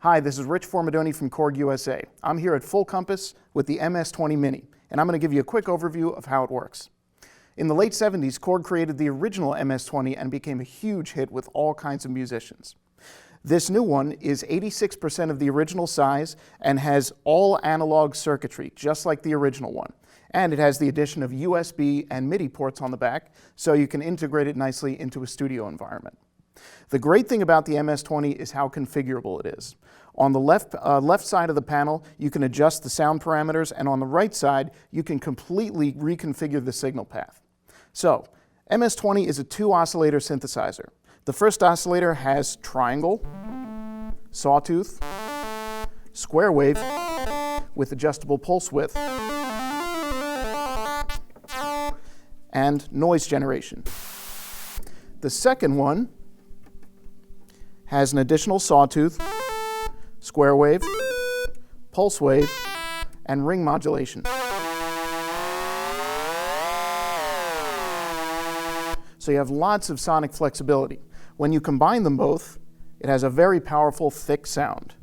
Hi, this is Rich Formidoni from Korg USA. I'm here at Full Compass with the MS-20 Mini, and I'm going to give you a quick overview of how it works. In the late 70s, Korg created the original MS-20 and became a huge hit with all kinds of musicians. This new one is 86% of the original size and has all analog circuitry, just like the original one. And it has the addition of USB and MIDI ports on the back, so you can integrate it nicely into a studio environment. The great thing about the MS-20 is how configurable it is. On the left side of the panel, you can adjust the sound parameters, and on the right side, you can completely reconfigure the signal path. So, MS-20 is a 2-oscillator synthesizer. The first oscillator has triangle, sawtooth, square wave with adjustable pulse width, and noise generation. The second one has an additional sawtooth, square wave, pulse wave, and ring modulation. So you have lots of sonic flexibility. When you combine them both, it has a very powerful, thick sound.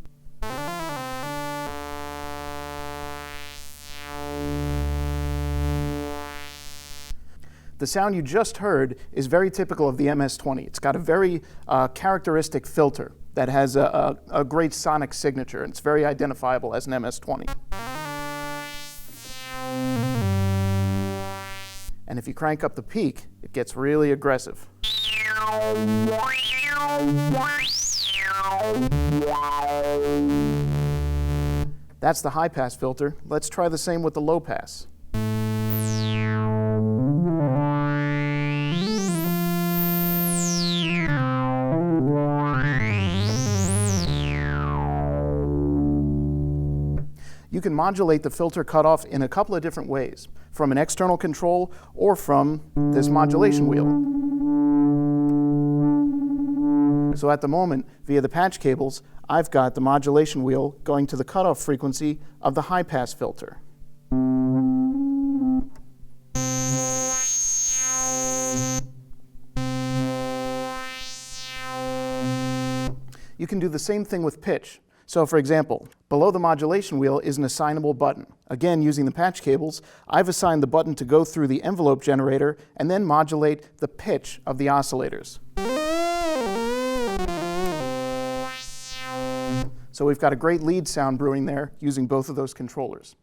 The sound you just heard is very typical of the MS-20. It's got a very characteristic filter that has a great sonic signature, and it's very identifiable as an MS-20. And if you crank up the peak, it gets really aggressive. That's the high-pass filter. Let's try the same with the low-pass. You can modulate the filter cutoff in a couple of different ways, from an external control or from this modulation wheel. So at the moment, via the patch cables, I've got the modulation wheel going to the cutoff frequency of the high-pass filter. You can do the same thing with pitch. So for example, below the modulation wheel is an assignable button. Again, using the patch cables, I've assigned the button to go through the envelope generator and then modulate the pitch of the oscillators. So we've got a great lead sound brewing there using both of those controllers.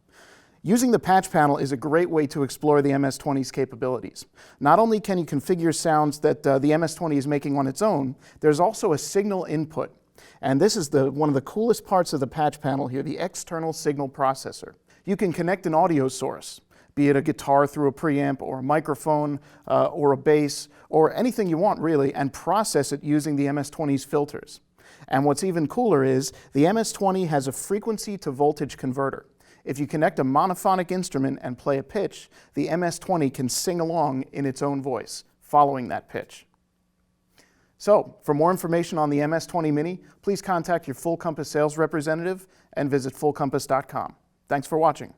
Using the patch panel is a great way to explore the MS-20's capabilities. Not only can you configure sounds that the MS-20 is making on its own, there's also a signal input. And this is one of the coolest parts of the patch panel here, the external signal processor. You can connect an audio source, be it a guitar through a preamp or a microphone or a bass or anything you want really, and process it using the MS-20's filters. And what's even cooler is the MS-20 has a frequency to voltage converter. If you connect a monophonic instrument and play a pitch, the MS-20 can sing along in its own voice, following that pitch. So, for more information on the MS-20 Mini, please contact your Full Compass sales representative and visit fullcompass.com. Thanks for watching.